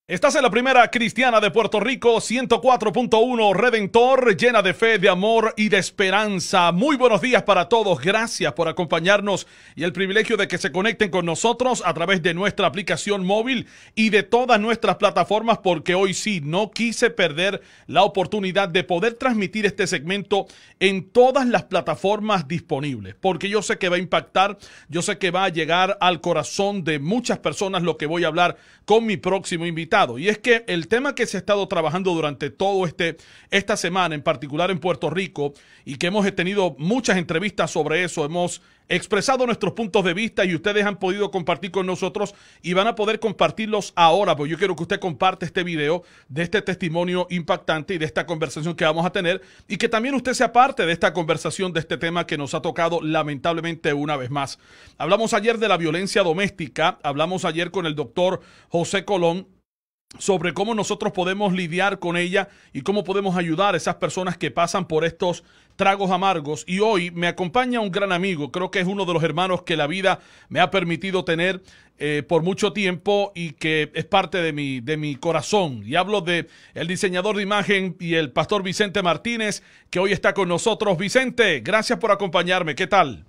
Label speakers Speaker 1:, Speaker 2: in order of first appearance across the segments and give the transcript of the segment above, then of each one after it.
Speaker 1: Estás en la primera cristiana de Puerto Rico, 104.1 Redentor, llena de fe, de amor y de esperanza. Muy buenos días para todos. Gracias por acompañarnos y el privilegio de que se conecten con nosotros a través de nuestra aplicación móvil y de todas nuestras plataformas, porque hoy sí, no quise perder la oportunidad de poder transmitir este segmento en todas las plataformas disponibles, porque yo sé que va a impactar, yo sé que va a llegar al corazón de muchas personas lo que voy a hablar con mi próximo invitado. Y es que el tema que se ha estado trabajando durante todo esta semana, en particular en Puerto Rico, y que hemos tenido muchas entrevistas sobre eso, hemos expresado nuestros puntos de vista y ustedes han podido compartir con nosotros y van a poder compartirlos ahora, porque yo quiero que usted comparte este video de este testimonio impactante y de esta conversación que vamos a tener, y que también usted sea parte de esta conversación de este tema que nos ha tocado lamentablemente una vez más. Hablamos ayer de la violencia doméstica, hablamos ayer con el doctor José Colón sobre cómo nosotros podemos lidiar con ella y cómo podemos ayudar a esas personas que pasan por estos tragos amargos. Y hoy me acompaña un gran amigo, creo que es uno de los hermanos que la vida me ha permitido tener por mucho tiempo y que es parte de mi corazón. Y hablo de el diseñador de imagen y el pastor Vicente Martínez, que hoy está con nosotros. Vicente, gracias por acompañarme. ¿Qué tal?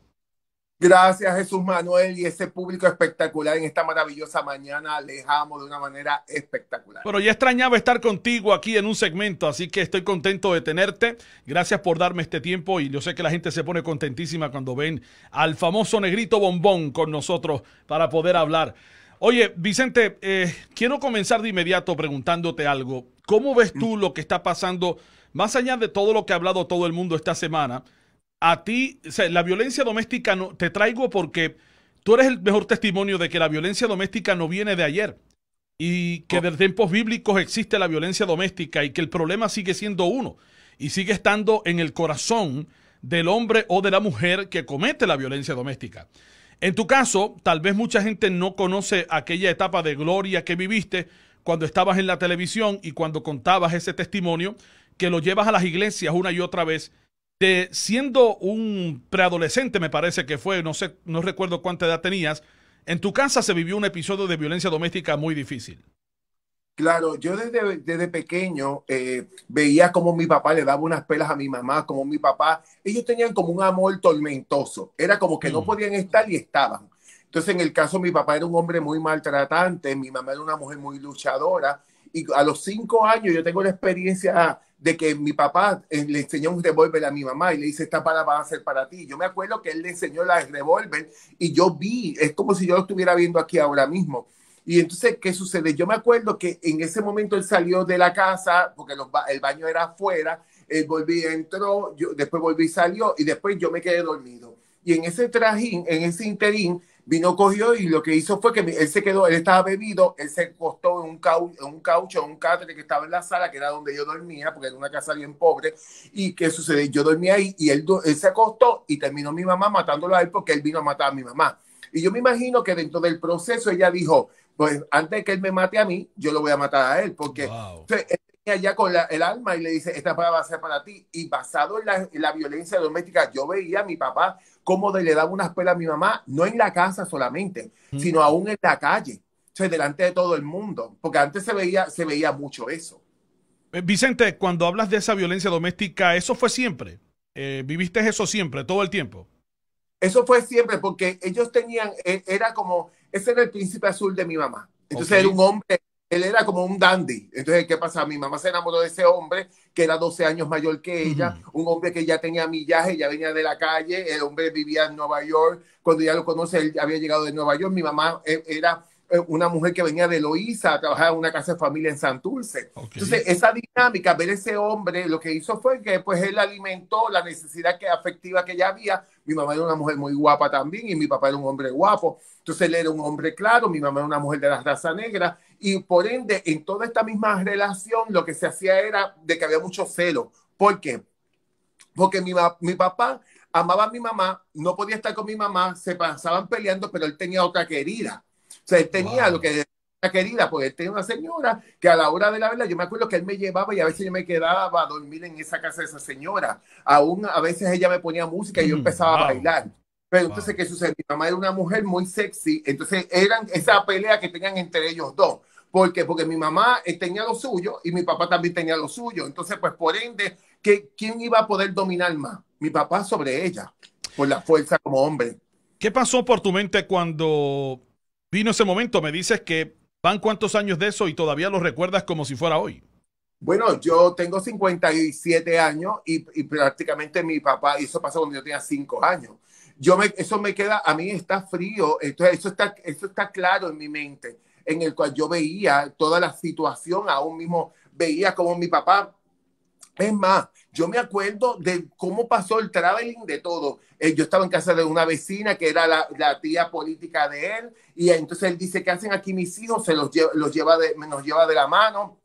Speaker 2: Gracias, Jesús Manuel, y ese público espectacular en esta maravillosa mañana. Les amo de una manera espectacular.
Speaker 1: Bueno, ya extrañaba estar contigo aquí en un segmento, así que estoy contento de tenerte. Gracias por darme este tiempo y yo sé que la gente se pone contentísima cuando ven al famoso Negrito Bombón con nosotros para poder hablar. Oye, Vicente, quiero comenzar de inmediato preguntándote algo. ¿Cómo ves tú lo que está pasando, más allá de todo lo que ha hablado todo el mundo esta semana? A ti, o sea, la violencia doméstica no, te traigo porque tú eres el mejor testimonio de que la violencia doméstica no viene de ayer y que desde tiempos bíblicos existe la violencia doméstica y que el problema sigue siendo uno y sigue estando en el corazón del hombre o de la mujer que comete la violencia doméstica. En tu caso, tal vez mucha gente no conoce aquella etapa de gloria que viviste cuando estabas en la televisión y cuando contabas ese testimonio que lo llevas a las iglesias una y otra vez. De siendo un preadolescente, me parece que fue, no sé, no recuerdo cuánta edad tenías, en tu casa se vivió un episodio de violencia doméstica muy difícil.
Speaker 2: Claro, yo desde pequeño veía como mi papá le daba unas pelas a mi mamá, como mi papá, ellos tenían como un amor tormentoso, era como que no
Speaker 1: Mm.
Speaker 2: podían estar y estaban. Entonces, en el caso, mi papá era un hombre muy maltratante, mi mamá era una mujer muy luchadora, y a los 5 años yo tengo la experiencia de que mi papá le enseñó un revólver a mi mamá y le dice, esta bala va a ser para ti. Yo me acuerdo que él le enseñó la revólver y yo vi, es como si yo lo estuviera viendo aquí ahora mismo. Y entonces, ¿qué sucede? Yo me acuerdo que en ese momento él salió de la casa, porque el baño era afuera, él volví, entró, después volví y salió, y después yo me quedé dormido. Y en ese trajín, en ese interín, vino, cogió y lo que hizo fue que él se quedó, él estaba bebido, él se acostó en un catre que estaba en la sala, que era donde yo dormía, porque era una casa bien pobre. ¿Y qué sucede? Yo dormía ahí y él se acostó y terminó mi mamá matándolo a él porque él vino a matar a mi mamá. Y yo me imagino que dentro del proceso ella dijo, pues antes de que él me mate a mí, yo lo voy a matar a él, porque
Speaker 1: Wow.
Speaker 2: entonces, él venía ya con el alma y le dice, esta prueba va a ser para ti. Y basado en la violencia doméstica, yo veía a mi papá cómo le daba unas pelas a mi mamá, no en la casa solamente,
Speaker 1: Mm.
Speaker 2: sino aún en la calle, o sea, delante de todo el mundo, porque antes se veía mucho eso.
Speaker 1: Vicente, cuando hablas de esa violencia doméstica, ¿eso fue siempre? ¿Viviste eso siempre, todo el tiempo?
Speaker 2: Eso fue siempre porque ellos tenían, era como, ese era el príncipe azul de mi mamá.
Speaker 1: Ok.
Speaker 2: Entonces era un hombre, él era como un dandy. Entonces, ¿qué pasa? Mi mamá se enamoró de ese hombre que era 12 años mayor que ella,
Speaker 1: Ujú.
Speaker 2: un hombre que ya tenía millaje, ya venía de la calle, el hombre vivía en Nueva York. Cuando ya lo conoce, él había llegado de Nueva York. Mi mamá era una mujer que venía de Loíza a trabajar en una casa de familia en Santurce.
Speaker 1: Ok.
Speaker 2: Entonces, esa dinámica, ver ese hombre, lo que hizo fue que pues él alimentó la necesidad afectiva que ya había. Mi mamá era una mujer muy guapa también y mi papá era un hombre guapo. Entonces, él era un hombre claro, mi mamá era una mujer de la raza negra y por ende, en toda esta misma relación, lo que se hacía era de que había mucho celo. ¿Por qué? Porque mi papá amaba a mi mamá, no podía estar con mi mamá, se pasaban peleando, pero él tenía otra querida. O sea, él tenía lo
Speaker 1: Wow.
Speaker 2: que una querida, porque él tenía una señora que a la hora de la verdad, yo me acuerdo que él me llevaba y a veces yo me quedaba a dormir en esa casa de esa señora. Aún a veces ella me ponía música y yo empezaba a
Speaker 1: Wow.
Speaker 2: bailar. Pero
Speaker 1: Wow.
Speaker 2: entonces, ¿qué sucede? Mi mamá era una mujer muy sexy, entonces eran esa pelea que tenían entre ellos dos. ¿Por qué? Porque mi mamá tenía lo suyo y mi papá también tenía lo suyo. Entonces, pues por ende, ¿quién iba a poder dominar más? Mi papá sobre ella, por la fuerza como hombre.
Speaker 1: ¿Qué pasó por tu mente cuando vino ese momento? Me dices que van cuántos años de eso y todavía lo recuerdas como si fuera hoy.
Speaker 2: Bueno, yo tengo 57 años y prácticamente mi papá, y eso pasó cuando yo tenía 5 años. Eso me queda, a mí está frío, entonces eso está claro en mi mente, en el cual yo veía toda la situación, aún mismo veía como mi papá. Es más, yo me acuerdo de cómo pasó el traveling de todo. Yo estaba en casa de una vecina que era la tía política de él, y entonces él dice: ¿qué hacen aquí mis hijos? Nos lleva de la mano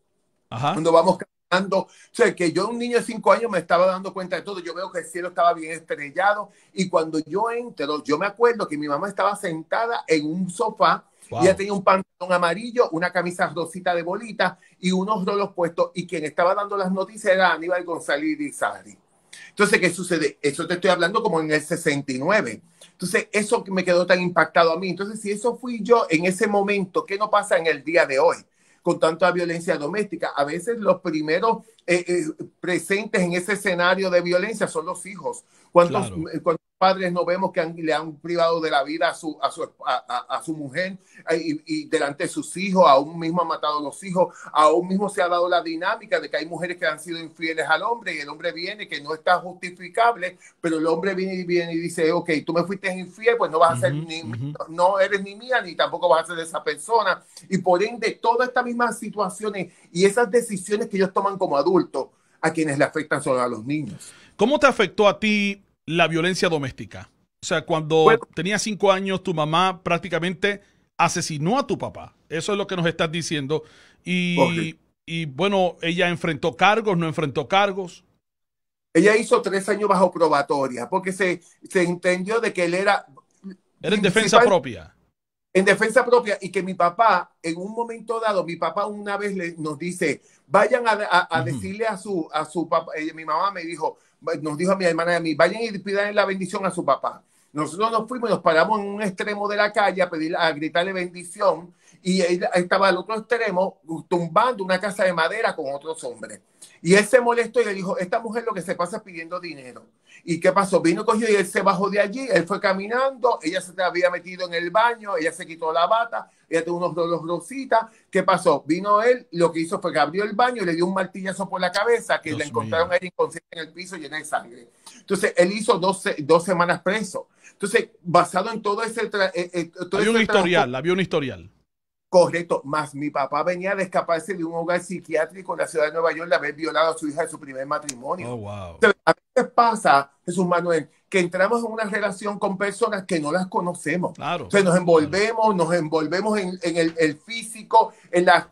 Speaker 1: Ajá.
Speaker 2: cuando vamos caminando. O sea, que yo, un niño de 5 años, me estaba dando cuenta de todo. Yo veo que el cielo estaba bien estrellado, y cuando yo entro, yo me acuerdo que mi mamá estaba sentada en un sofá y ella
Speaker 1: Wow.
Speaker 2: tenía un pantalón amarillo, una camisa rosita de bolita y unos rolos puestos, y quien estaba dando las noticias era Aníbal González Irizarry. Entonces, ¿qué sucede? Eso te estoy hablando como en el 69. Entonces, eso me quedó tan impactado a mí. Entonces, si eso fui yo en ese momento, ¿qué no pasa en el día de hoy con tanta violencia doméstica? A veces los primeros presentes en ese escenario de violencia son los hijos.
Speaker 1: Claro.
Speaker 2: ¿Cuántos padres no vemos que le han privado de la vida a su mujer, y delante de sus hijos? Aún mismo ha matado a los hijos, aún mismo se ha dado la dinámica de que hay mujeres que han sido infieles al hombre, y el hombre viene, que no está justificable, pero el hombre viene y dice: ok, tú me fuiste infiel, pues no vas a ser
Speaker 1: Ujú,
Speaker 2: ni,
Speaker 1: ujú.
Speaker 2: no eres ni mía, ni tampoco vas a ser de esa persona. Y por ende, todas estas mismas situaciones y esas decisiones que ellos toman como adultos, a quienes le afectan son a los niños.
Speaker 1: ¿Cómo te afectó a ti la violencia doméstica? O sea,
Speaker 2: Bueno,
Speaker 1: cuando tenías 5 años, tu mamá prácticamente asesinó a tu papá. Eso es lo que nos estás diciendo.
Speaker 2: correcto.
Speaker 1: Y bueno, ella enfrentó cargos, no enfrentó cargos.
Speaker 2: Ella hizo 3 años bajo probatoria porque se entendió de que él era
Speaker 1: Era en defensa
Speaker 2: principal
Speaker 1: propia.
Speaker 2: en defensa propia, y que mi papá, en un momento dado, mi papá una vez nos dice: vayan a
Speaker 1: Ujú.
Speaker 2: decirle a su papá. Mi mamá nos dijo a mi hermana y a mí: vayan y pidan la bendición a su papá. Nosotros nos fuimos y nos paramos en un extremo de la calle a gritarle bendición, y él estaba al otro extremo tumbando una casa de madera con otros hombres. Y él se molestó y le dijo: esta mujer lo que se pasa es pidiendo dinero. ¿Y qué pasó? Vino, cogió y él se bajó de allí, él fue caminando, ella se había metido en el baño, ella se quitó la bata, ella tuvo unos rolos rositas. ¿Qué pasó? Vino él, lo que hizo fue que abrió el baño y le dio un martillazo por la cabeza, que la
Speaker 1: Dios
Speaker 2: encontraron
Speaker 1: mío.
Speaker 2: ahí inconsciente en el piso, llena de sangre. Entonces, él hizo 2 semanas preso. Entonces, basado en
Speaker 1: Había un
Speaker 2: trasfondo.
Speaker 1: historial, había un historial.
Speaker 2: Correcto, más mi papá venía de escaparse de un hogar psiquiátrico en la ciudad de Nueva York, de haber violado a su hija de su primer
Speaker 1: Oh,
Speaker 2: matrimonio.
Speaker 1: wow.
Speaker 2: Entonces, a veces pasa, Jesús Manuel, que entramos en una relación con personas que no las conocemos. O
Speaker 1: Claro,
Speaker 2: sea,
Speaker 1: claro.
Speaker 2: nos envolvemos en el físico, en las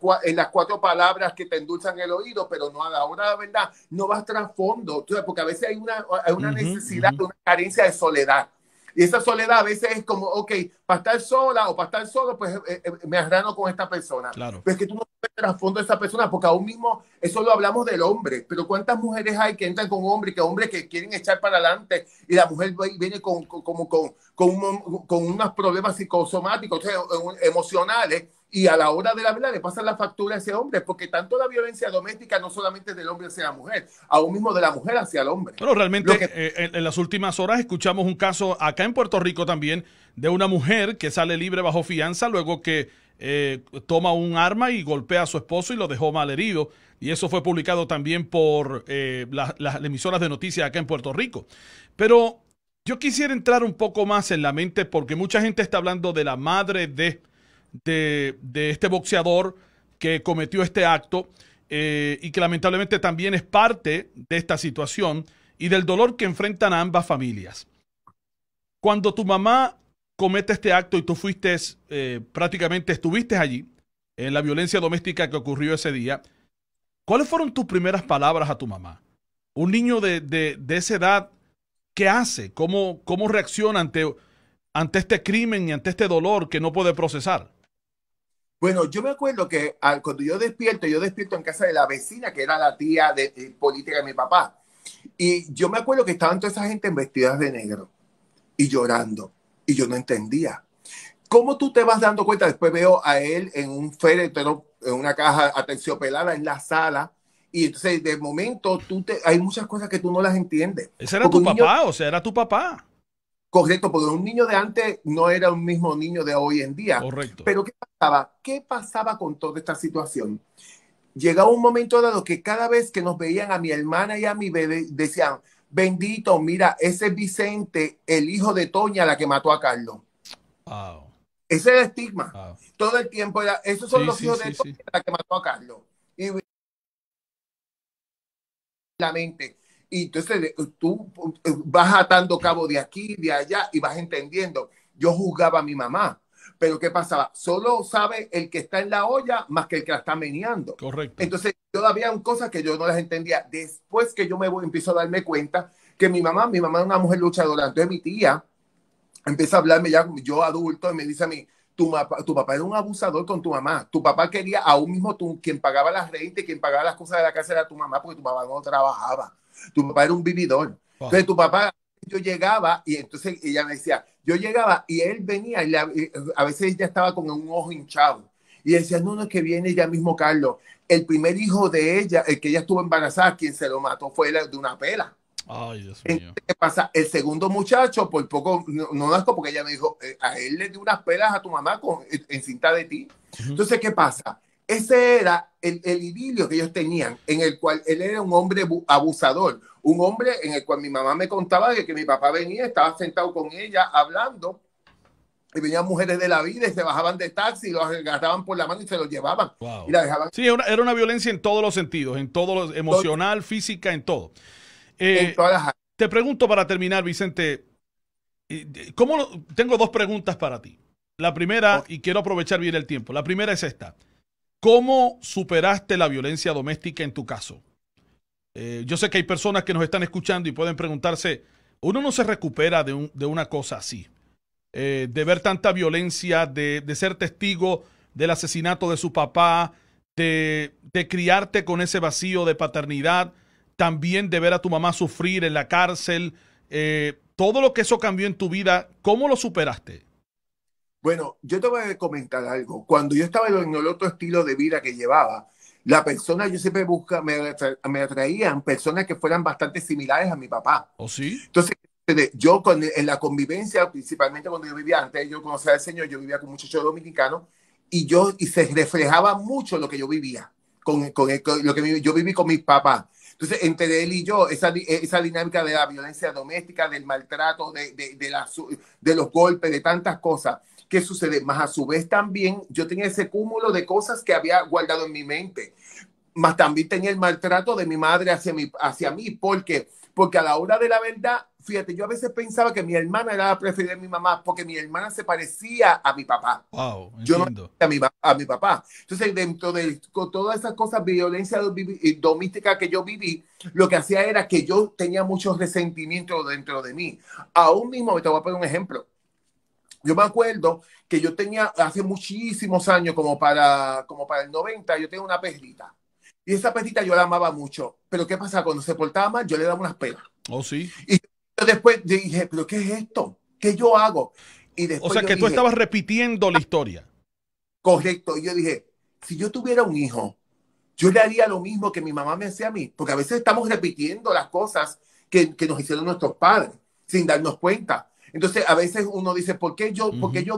Speaker 2: 4 palabras que te endulzan el oído, pero no, a la hora de la verdad no vas trasfondo. Porque a veces hay una
Speaker 1: Ujú,
Speaker 2: necesidad,
Speaker 1: ujú.
Speaker 2: una carencia de soledad. Y esa soledad a veces es como: ok, para estar sola o para estar solo, pues me arrano con esta persona.
Speaker 1: Claro.
Speaker 2: Pero es que tú no puedes trasfondo de esa persona, porque aún mismo eso lo hablamos del hombre. Pero ¿cuántas mujeres hay que entran con hombres que quieren echar para adelante, y la mujer viene con unos problemas psicosomáticos, o sea, emocionales, y a la hora de la verdad le pasan la factura a ese hombre? Porque tanto la violencia doméstica no solamente es del hombre hacia la mujer, aún mismo de la mujer hacia el hombre.
Speaker 1: Bueno,
Speaker 2: Lo
Speaker 1: realmente
Speaker 2: que
Speaker 1: en las últimas horas escuchamos un caso acá en Puerto Rico también de una mujer que sale libre bajo fianza luego que toma un arma y golpea a su esposo y lo dejó mal herido. Y eso fue publicado también por las emisoras de noticias acá en Puerto Rico. Pero yo quisiera entrar un poco más en la mente porque mucha gente está hablando de la madre de este boxeador que cometió este acto y que lamentablemente también es parte de esta situación y del dolor que enfrentan a ambas familias. Cuando tu mamá comete este acto y tú fuiste, prácticamente estuviste allí, en la violencia doméstica que ocurrió ese día, ¿cuáles fueron tus primeras palabras a tu mamá? Un niño de esa edad, ¿qué hace? ¿Cómo reacciona ante este crimen y ante este dolor que no puede procesar?
Speaker 2: Bueno, yo me acuerdo que cuando yo despierto en casa de la vecina, que era la tía política de mi papá. Y yo me acuerdo que estaban toda esa gente en vestidas de negro y llorando. Y yo no entendía. ¿Cómo tú te vas dando cuenta? Después veo a él en un féretro, en una caja aterciopelada en la sala. Y entonces, de momento, hay muchas cosas que tú no las entiendes.
Speaker 1: Ese era
Speaker 2: Porque
Speaker 1: tu
Speaker 2: un niño,
Speaker 1: papá, o sea, era tu papá.
Speaker 2: correcto, porque un niño de antes no era un mismo niño de hoy en día.
Speaker 1: Correcto.
Speaker 2: Pero ¿qué pasaba? ¿Qué pasaba con toda esta situación? Llegaba un momento dado que cada vez que nos veían a mi hermana y a mi bebé, decían, bendito, mira, ese es Vicente, el hijo de Toña, la que mató a Carlos.
Speaker 1: Wow.
Speaker 2: Ese es el estigma.
Speaker 1: Wow.
Speaker 2: Todo el tiempo era, esos son
Speaker 1: Sí,
Speaker 2: los
Speaker 1: sí,
Speaker 2: hijos de
Speaker 1: sí,
Speaker 2: Toña,
Speaker 1: sí.
Speaker 2: la que mató a Carlos. Y la mente. Y entonces tú vas atando cabo de aquí, de allá y vas entendiendo. Yo juzgaba a mi mamá, pero ¿qué pasaba? Solo sabe el que está en la olla más que el que la está meneando.
Speaker 1: Correcto.
Speaker 2: Entonces, todavía había cosas que yo no las entendía. Después que yo empiezo a darme cuenta que mi mamá es una mujer luchadora. Entonces, mi tía empieza a hablarme ya, yo adulto, y me dice a mí, tu papá era un abusador con tu mamá. Tu papá quería, aún mismo tú, quien pagaba las rentas, quien pagaba las cosas de la casa era tu mamá, porque tu mamá no trabajaba. Tu papá era un vividor.
Speaker 1: Wow.
Speaker 2: Entonces, tu papá, yo llegaba, y entonces ella me decía, yo llegaba, y él venía, y a veces ella estaba con un ojo hinchado. Y decía, no, no, es que viene ya mismo Carlos. El primer hijo de ella, el que ella estuvo embarazada, quien se lo mató fue de una pela.
Speaker 1: Ay, Dios mío.
Speaker 2: Entonces, ¿qué pasa? El segundo muchacho, por poco, no nazco porque ella me dijo, a él le dio unas pelas a tu mamá en cinta de ti.
Speaker 1: Ujú.
Speaker 2: Entonces, ¿qué pasa? Ese era el idilio que ellos tenían, en el cual él era un hombre abusador, un hombre en el cual mi mamá me contaba de que mi papá venía, estaba sentado con ella hablando, y venían mujeres de la vida y se bajaban de taxi, y los agarraban por la mano y se los llevaban, y
Speaker 1: Wow.
Speaker 2: la dejaban
Speaker 1: Sí, era una violencia en todos los sentidos, en todo lo emocional, física, en todo.
Speaker 2: en
Speaker 1: Eh,
Speaker 2: todas las áreas.
Speaker 1: Te pregunto para terminar, Vicente, tengo dos preguntas para ti. La primera, y quiero aprovechar bien el tiempo, la primera es esta. ¿Cómo superaste la violencia doméstica en tu caso? Yo sé que hay personas que nos están escuchando y pueden preguntarse, uno no se recupera de una cosa así, de ver tanta violencia, de ser testigo del asesinato de su papá, de criarte con ese vacío de paternidad, también de ver a tu mamá sufrir en la cárcel, todo lo que eso cambió en tu vida, ¿cómo lo superaste?
Speaker 2: Bueno, yo te voy a comentar algo. Cuando yo estaba en el otro estilo de vida que llevaba, la persona, yo siempre me atraían personas que fueran bastante similares a mi papá.
Speaker 1: ¿O sí?
Speaker 2: Entonces, en la convivencia, principalmente cuando yo vivía antes, yo conocía al Señor, yo vivía con muchachos dominicanos y se reflejaba mucho lo que yo vivía, con lo que yo viví con mis papás. Entonces, entre él y yo, esa dinámica de la violencia doméstica, del maltrato, de los golpes, de tantas cosas. ¿Qué sucede? Más a su vez también yo tenía ese cúmulo de cosas que había guardado en mi mente. Más también tenía el maltrato de mi madre hacia mí. ¿Por qué? Porque a la hora de la verdad, fíjate, yo a veces pensaba que mi hermana era la preferida de mi mamá porque mi hermana se parecía a mi papá.
Speaker 1: Wow,
Speaker 2: Yo no
Speaker 1: entiendo.
Speaker 2: a mi papá. Entonces, dentro de con todas esas cosas, violencia doméstica que yo viví, lo que hacía era que yo tenía muchos resentimientos dentro de mí. Aún mismo, te voy a poner un ejemplo. Yo me acuerdo que yo tenía hace muchísimos años, como para el 90, yo tenía una perrita. Y esa perrita yo la amaba mucho. Pero ¿qué pasa? Cuando se portaba mal, yo le daba unas pelas.
Speaker 1: ¿O sí?
Speaker 2: Y yo después dije, ¿pero qué es esto? ¿Qué yo hago? Y
Speaker 1: O
Speaker 2: después
Speaker 1: sea
Speaker 2: yo
Speaker 1: que tú
Speaker 2: dije,
Speaker 1: estabas repitiendo la historia.
Speaker 2: correcto. Y yo dije, si yo tuviera un hijo, yo le haría lo mismo que mi mamá me hacía a mí. Porque a veces estamos repitiendo las cosas que nos hicieron nuestros padres sin darnos cuenta. Entonces, a veces uno dice, ¿por qué yo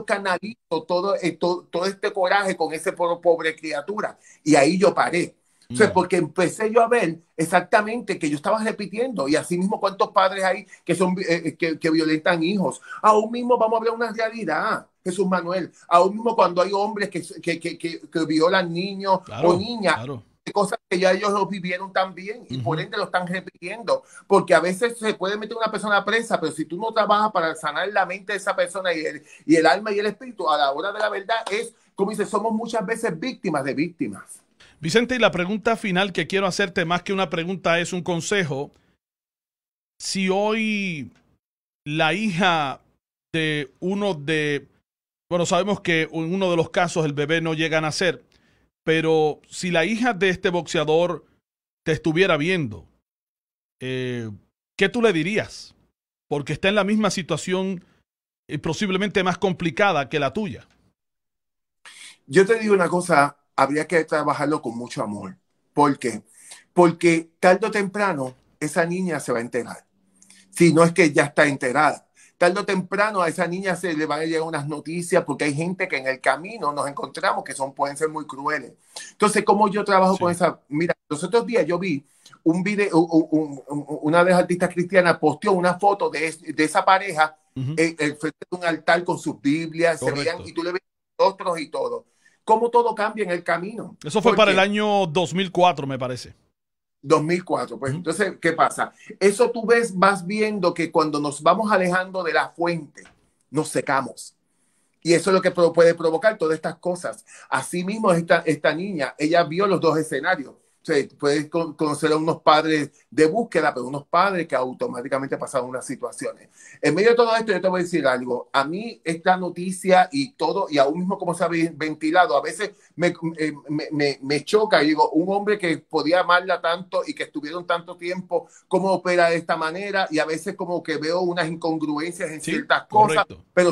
Speaker 2: canalizo todo este coraje con ese pobre criatura? Y ahí yo paré. O sea,
Speaker 1: Mm.
Speaker 2: porque empecé yo a ver exactamente que yo estaba repitiendo y así mismo cuántos padres hay que violentan hijos. Aún mismo vamos a ver una realidad, Jesús Manuel. Aún mismo cuando hay hombres que violan niños o
Speaker 1: Claro,
Speaker 2: niñas,
Speaker 1: claro.
Speaker 2: cosas que ya ellos lo vivieron también y por
Speaker 1: Ujú.
Speaker 2: ende lo están repitiendo, porque a veces se puede meter una persona presa, pero si tú no trabajas para sanar la mente de esa persona y el alma y el espíritu, a la hora de la verdad es, como dice, somos muchas veces víctimas de víctimas.
Speaker 1: Vicente, y la pregunta final que quiero hacerte, más que una pregunta, es un consejo. Si hoy la hija de bueno, sabemos que en uno de los casos el bebé no llega a nacer, pero si la hija de este boxeador te estuviera viendo, eh, ¿qué tú le dirías? Porque está en la misma situación posiblemente más complicada que la tuya.
Speaker 2: Yo te digo una cosa, habría que trabajarlo con mucho amor. ¿Por qué? Porque tarde o temprano esa niña se va a enterar. Si no es que ya está enterada. Tarde o temprano a esa niña se le van a llegar unas noticias porque hay gente que en el camino nos encontramos que pueden ser muy crueles. Entonces, ¿cómo yo trabajo con
Speaker 1: Sí,
Speaker 2: esa? Mira, los otros días yo vi un video, una de las artistas cristianas posteó una foto de esa pareja
Speaker 1: ujú,
Speaker 2: frente a un altar con sus Biblias, se veían y
Speaker 1: correcto.
Speaker 2: tú le ves otros y todo. ¿Cómo todo cambia en el camino?
Speaker 1: Eso fue para el
Speaker 2: Porque
Speaker 1: año 2004, me parece.
Speaker 2: 2004, pues
Speaker 1: Ujú.
Speaker 2: entonces, ¿qué pasa? Eso tú vas viendo que cuando nos vamos alejando de la fuente, nos secamos. Y eso es lo que puede provocar todas estas cosas. Asimismo, esta niña, ella vio los dos escenarios. O sea, puedes conocer a unos padres de búsqueda, pero unos padres que automáticamente pasaron unas situaciones. En medio de todo esto, yo te voy a decir algo. A mí esta noticia y todo, y aún mismo como se ha ventilado, a veces me choca. Y digo, un hombre que podía amarla tanto y que estuvieron tanto tiempo, ¿cómo opera de esta manera? Y a veces como que veo unas incongruencias en
Speaker 1: Sí,
Speaker 2: ciertas cosas,
Speaker 1: correcto.
Speaker 2: pero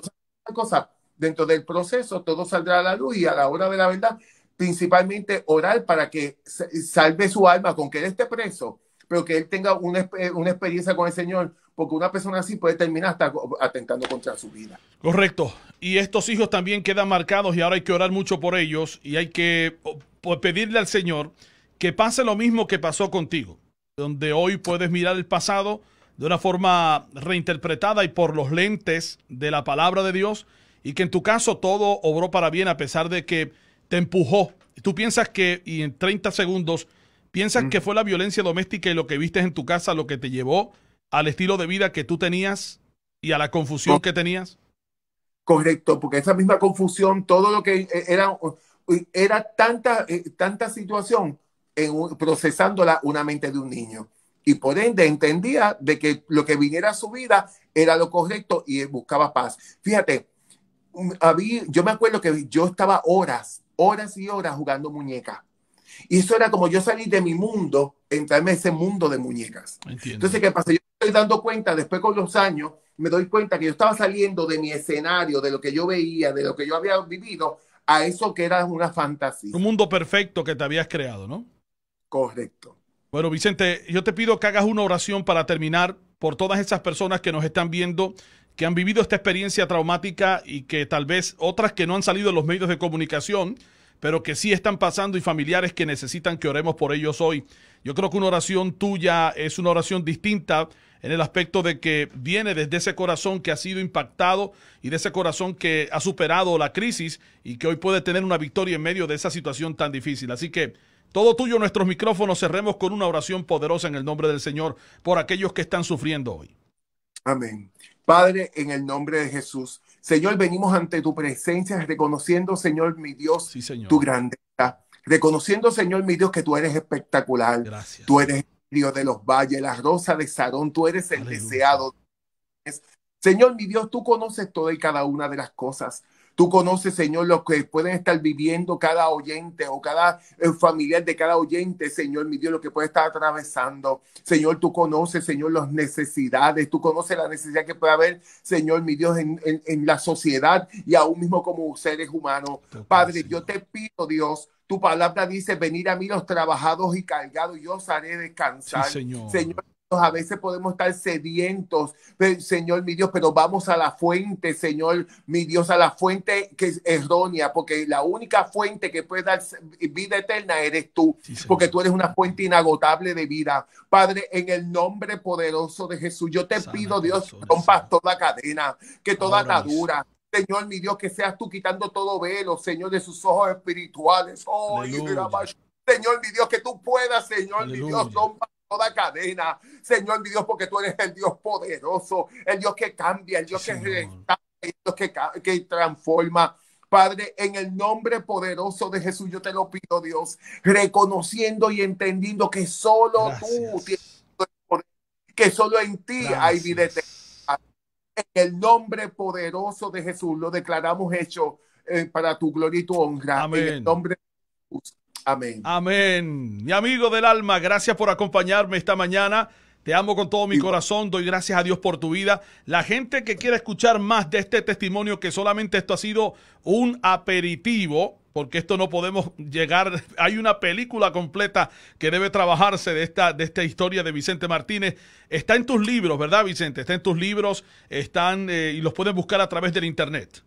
Speaker 2: cosas dentro del proceso todo saldrá a la luz y a la hora de la verdad, principalmente orar para que salve su alma con que él esté preso, pero que él tenga una experiencia con el Señor, porque una persona así puede terminar hasta atentando contra su vida.
Speaker 1: Correcto. Y estos hijos también quedan marcados y ahora hay que orar mucho por ellos y hay que pedirle al Señor que pase lo mismo que pasó contigo, donde hoy puedes mirar el pasado de una forma reinterpretada y por los lentes de la palabra de Dios y que en tu caso todo obró para bien a pesar de que te empujó. Tú piensas que, y en 30 segundos, piensas que
Speaker 2: Mm.
Speaker 1: fue la violencia doméstica y lo que viste en tu casa lo que te llevó al estilo de vida que tú tenías y a la confusión que tenías.
Speaker 2: Correcto, porque esa misma confusión, todo lo que era tanta situación procesándola una mente de un niño. Y por ende entendía de que lo que viniera a su vida era lo correcto y buscaba paz. Fíjate, yo me acuerdo que yo estaba horas y horas jugando muñecas. Y eso era como yo salir de mi mundo, entrarme en ese mundo de muñecas.
Speaker 1: Entiendo.
Speaker 2: Entonces, ¿qué pasa? Yo me estoy dando cuenta, después con los años, me doy cuenta que yo estaba saliendo de mi escenario, de lo que yo veía, de lo que yo había vivido, a eso que era una
Speaker 1: Un
Speaker 2: fantasía.
Speaker 1: mundo perfecto que te habías creado, ¿no?
Speaker 2: Correcto.
Speaker 1: Bueno, Vicente, yo te pido que hagas una oración para terminar por todas esas personas que nos están viendo, que han vivido esta experiencia traumática y que tal vez otras que no han salido en los medios de comunicación, pero que sí están pasando y familiares que necesitan que oremos por ellos hoy. Yo creo que una oración tuya es una oración distinta en el aspecto de que viene desde ese corazón que ha sido impactado y de ese corazón que ha superado la crisis y que hoy puede tener una victoria en medio de esa situación tan difícil. Así que todo tuyo, nuestros micrófonos, cerremos con una oración poderosa en el nombre del Señor por aquellos que están sufriendo hoy.
Speaker 2: Amén. Padre, en el nombre de Jesús, Señor, venimos ante tu presencia reconociendo, Señor, mi Dios,
Speaker 1: Sí,
Speaker 2: tu
Speaker 1: Señor.
Speaker 2: grandeza. Reconociendo, Señor, mi Dios, que tú eres espectacular.
Speaker 1: Gracias,
Speaker 2: Tú
Speaker 1: Señor.
Speaker 2: eres el Dios de los valles, la rosa de Sarón. Tú eres el
Speaker 1: Aleluya.
Speaker 2: deseado. Señor, mi Dios, tú conoces toda y cada una de las cosas. Tú conoces, Señor, lo que pueden estar viviendo cada oyente o cada familiar de cada oyente, Señor, mi Dios, lo que puede estar atravesando. Señor, tú conoces, Señor, las necesidades. Tú conoces la necesidad que puede haber, Señor, mi Dios, en la sociedad y aún mismo como seres humanos.
Speaker 1: Tócale,
Speaker 2: Padre, yo
Speaker 1: Señor.
Speaker 2: te pido, Dios, tu palabra dice, venir a mí los trabajados y cargados, y yo os haré
Speaker 1: Sí,
Speaker 2: descansar. Señor,
Speaker 1: Señor.
Speaker 2: a veces podemos estar sedientos, Señor, mi Dios, pero vamos a la fuente, Señor, mi Dios, a la fuente que es errónea, porque la única fuente que puede dar vida eterna eres tú,
Speaker 1: Sí,
Speaker 2: porque
Speaker 1: Señor.
Speaker 2: tú eres una fuente inagotable de vida. Padre, en el nombre poderoso de Jesús, yo te
Speaker 1: Sana
Speaker 2: pido, Dios, que
Speaker 1: corazones,
Speaker 2: rompas
Speaker 1: Señor.
Speaker 2: toda cadena, que toda
Speaker 1: Ahora mismo.
Speaker 2: atadura. Señor, mi Dios, que seas tú quitando todo velo, Señor, de sus ojos espirituales. Oh,
Speaker 1: Aleluya.
Speaker 2: Señor, mi Dios, que tú puedas, Señor, mi Dios,
Speaker 1: Aleluya.
Speaker 2: rompa toda cadena. Señor, mi Dios, porque tú eres el Dios poderoso, el Dios que cambia, el
Speaker 1: Sí,
Speaker 2: Dios que
Speaker 1: Señor.
Speaker 2: restaura, el Dios que transforma. Padre, en el nombre poderoso de Jesús, yo te lo pido, Dios, reconociendo y entendiendo que solo tú tienes
Speaker 1: Gracias.
Speaker 2: poder, que solo en ti hay vida eterna.
Speaker 1: Gracias.
Speaker 2: En el nombre poderoso de Jesús lo declaramos hecho para tu gloria y tu honra. En el
Speaker 1: Amén.
Speaker 2: nombre de Jesús. Amén.
Speaker 1: Amén. Mi amigo del alma, gracias por acompañarme esta mañana. Te amo con todo mi corazón, doy gracias a Dios por tu vida. La gente que quiera escuchar más de este testimonio, que solamente esto ha sido un aperitivo, porque esto no podemos llegar, hay una película completa que debe trabajarse de esta historia de Vicente Martínez. Está en tus libros, ¿verdad, Vicente? Está en tus libros, están y los pueden buscar a través del internet.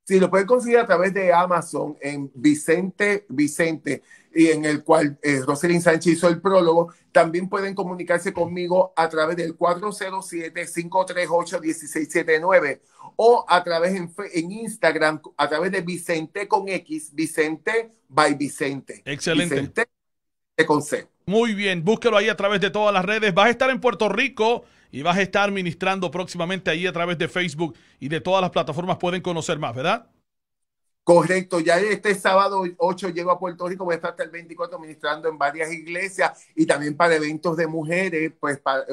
Speaker 2: Sí, lo pueden conseguir a través de Amazon en Vicente, y en el cual Roselyn Sánchez hizo el prólogo. También pueden comunicarse conmigo a través del 407-538-1679 o a través en Instagram, a través de Vicente con X, Vicente by Vicente.
Speaker 1: Excelente.
Speaker 2: Vicente con C.
Speaker 1: Muy bien, búsquelo ahí a través de todas las redes. Vas a estar en Puerto Rico y vas a estar ministrando próximamente ahí a través de Facebook y de todas las plataformas pueden conocer más, ¿verdad?
Speaker 2: Correcto, ya este sábado 8 llego a Puerto Rico, voy a estar hasta el 24 ministrando en varias iglesias y también para eventos de mujeres, pues para